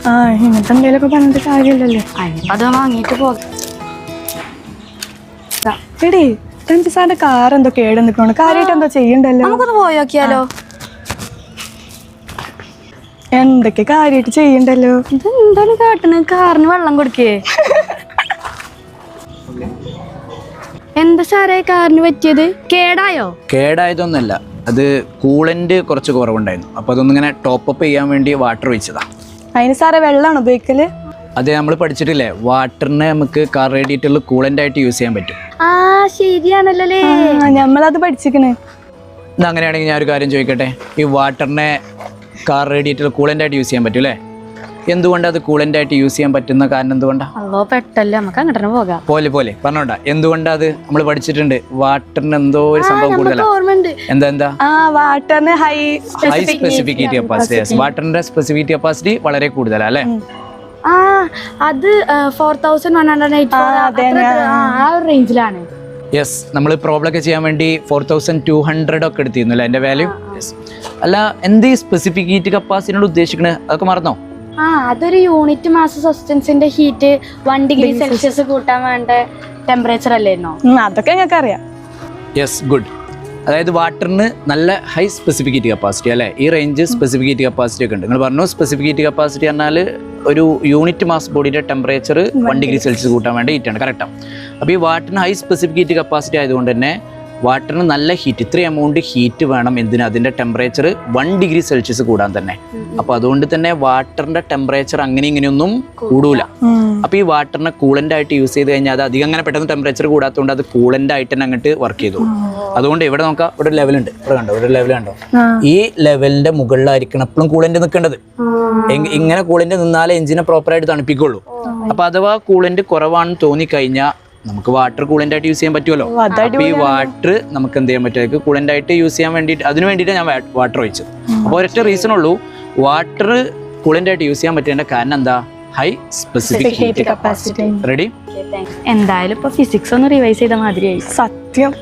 ആ ഇങ്ങനത്തെ എന്തെങ്കിലുമൊക്കെ പറഞ്ഞിട്ട് കാര്യമില്ലല്ലോ. അതിനിപ്പോ അത് വാങ്ങിയിട്ട് പോകാം. എടീ തന്റെ സാറിന്റെ കാർ എന്തോ കേട് നിൽക്കണോ? കാര്യമായിട്ട് എന്തോ ചെയ്യണ്ടല്ലോ. നമുക്കൊന്ന് പോയോക്കിയാലോ? എന്തൊക്കെ കാര്യമായിട്ട് ചെയ്യണ്ടല്ലോ. ഇതെന്താണ് കാട്ടണ്? കാറിന് വെള്ളം കൊടുക്കേ? എന്താ സാറേ കാറിന് പറ്റിയത്? കേടായോ? കേടായതൊന്നല്ല, അത് കൂളന്റ് കുറച്ച് കുറവുണ്ടായിരുന്നു. അപ്പോൾ അതൊന്നിങ്ങനെ ടോപ്പപ്പ് ചെയ്യാൻ വേണ്ടി വാട്ടർ ഒഴിച്ചതാ. അതിന് സാറേ വെള്ളമാണ് ഉപയോഗിക്കല്? അത് നമ്മൾ പഠിച്ചിട്ടില്ലേ, വാട്ടറിനെ നമുക്ക് കാർ റേഡിയേറ്ററിൽ കൂളന്റ് ആയിട്ട് യൂസ് ചെയ്യാൻ പറ്റും. ആ ശരിയാണല്ലേ. നമ്മളത് പഠിച്ചിക്കണ്. ഇത് അങ്ങനെയാണെങ്കിൽ ഞാൻ ഒരു കാര്യം ചോദിക്കട്ടെ, ഈ വാട്ടറിനെ കാർ റേഡിയേറ്ററിൽ കൂളന്റ് ആയിട്ട് യൂസ് ചെയ്യാൻ പറ്റും അല്ലേ? എന്തുകൊണ്ടാണ് അത് കൂളന്റ് ആയിട്ട് യൂസ് ചെയ്യാൻ പറ്റുന്ന കാരണം എന്തുകൊണ്ടാണ്? അല്ലോ പെട്ടല്ലോ, നമുക്ക് അങ്ങോട്ട് പോകാം. പോലെ പറഞ്ഞോണ്ടാ എന്തുകൊണ്ടാ? അത് നമ്മൾ പഠിച്ചിട്ടുണ്ട്, വാട്ടറിന് എന്തോ ഒരു സംഭവം കൂടുതലാണ്. എന്താ വാട്ടറിന് ഹൈ സ്പെസിഫിക് കപ്പാസിറ്റി. വാട്ടറിന്റെ സ്പെസിഫിക് കപ്പാസിറ്റി വളരെ കൂടുതലാണ് അല്ലേ? ആ അത് 4184 ആ ഒരു റേഞ്ചിലാണ്. യെസ്, നമ്മൾ പ്രോബ്ലം ഒക്കെ ചെയ്യാൻ വേണ്ടി 4200 ഒക്കെ എടുത്തിരുന്നു അല്ലേ എൻ്റെ വാല്യൂ? യെസ്. അല്ല, എന്ത് ഈ സ്പെസിഫിക് ഹീറ്റ് കപ്പാസിറ്റിനോട് ഉദ്ദേശിക്കണേ, അതൊക്കെ മറന്നോ? ആ അതൊരു യൂണിറ്റ് മാസ് സബ്സ്റ്റൻസിന്റെ ഹീറ്റ് 1 ഡിഗ്രി സെൽഷ്യസ് കൂട്ടാൻ വേണ്ട ടെമ്പറേച്ചർ അല്ലായിരുന്നോ? അതൊക്കെ ഞങ്ങൾക്ക് അറിയാം. Yes, good. അതായത് വാട്ടറിന് നല്ല ഹൈ സ്പെസിഫിക് ഹീറ്റ് കപ്പാസിറ്റി അല്ലേ? ഈ റേഞ്ച് സ്പെസിഫിക് ഹീറ്റ് കപ്പാസിറ്റി ഒക്കെ ഉണ്ട്. നിങ്ങൾ പറഞ്ഞു സ്പെസിഫിക് ഹീറ്റ് കപ്പാസിറ്റി പറഞ്ഞാൽ ഒരു യൂണിറ്റ് മാസ് ബോഡിയുടെ ടെമ്പറേച്ചർ 1 ഡിഗ്രി സെൽഷ്യസ് കൂട്ടാൻ വേണ്ടി ഹീറ്റാണ്. കറക്റ്റാണ്. അപ്പോൾ ഈ വാട്ടറിന് ഹൈ സ്പെസിഫിക് ഹീറ്റ് കപ്പാസിറ്റി ആയതുകൊണ്ട് തന്നെ വാട്ടറിന് നല്ല ഹീറ്റ്, ഇത്രയും എമൗണ്ട് ഹീറ്റ് വേണം. എന്തിനാ? അതിൻ്റെ ടെമ്പറേച്ചർ 1 ഡിഗ്രി സെൽഷ്യസ് കൂടാൻ തന്നെ. അപ്പോൾ അതുകൊണ്ട് തന്നെ വാട്ടറിൻ്റെ ടെമ്പറേച്ചർ അങ്ങനെ ഇങ്ങനെയൊന്നും കൂടൂല. അപ്പോൾ ഈ വാട്ടറിനെ കൂളൻ്റ് ആയിട്ട് യൂസ് ചെയ്ത് കഴിഞ്ഞാൽ അത് അധികം അങ്ങനെ പെട്ടെന്ന് ടെമ്പറേച്ചർ കൂടാത്തതുകൊണ്ട് അത് കൂളൻ്റ് ആയിട്ട് തന്നെ അങ്ങോട്ട് വർക്ക് ചെയ്തു. അതുകൊണ്ട് ഇവിടെ നോക്കാം, ഇവിടെ ഒരു ലെവലുണ്ട്. ഇവിടെ കണ്ടോ, ഇവിടെ ഒരു ലെവൽ കണ്ടോ? ഈ ലെവലിൻ്റെ മുകളിലായിരിക്കണം എപ്പോഴും കൂളൻ്റ് നിൽക്കേണ്ടത്. ഇങ്ങനെ കൂളൻ്റ് നിന്നാലേ എഞ്ചിനെ പ്രോപ്പറായിട്ട് തണുപ്പിക്കുള്ളൂ. അപ്പോൾ അഥവാ കൂളൻ്റ് കുറവാണെന്ന് തോന്നിക്കഴിഞ്ഞാൽ നമുക്ക് വാട്ടർ കൂളൻ്റ് ആയിട്ട് യൂസ് ചെയ്യാൻ പറ്റുമല്ലോ. അപ്പോൾ ഈ വാട്ടർ നമുക്ക് എന്ത് ചെയ്യാൻ പറ്റും? കൂളൻ്റ് ആയിട്ട് യൂസ് ചെയ്യാൻ വേണ്ടിയിട്ട്, അതിന് വേണ്ടിയിട്ട് ഞാൻ വാട്ടർ ഒഴിച്ചത്. അപ്പോൾ ഒരൊറ്റ റീസൺ ഉള്ളൂ, വാട്ടർ കൂളൻ്റ് ആയിട്ട് യൂസ് ചെയ്യാൻ പറ്റേണ്ട കാരണം എന്താ? High specific heat capacity. Ready? എന്തായാലും ഇപ്പൊ ഫിസിക്സ് ഒന്ന് റിവൈസ് ചെയ്ത മാതിരിയായി. സത്യം.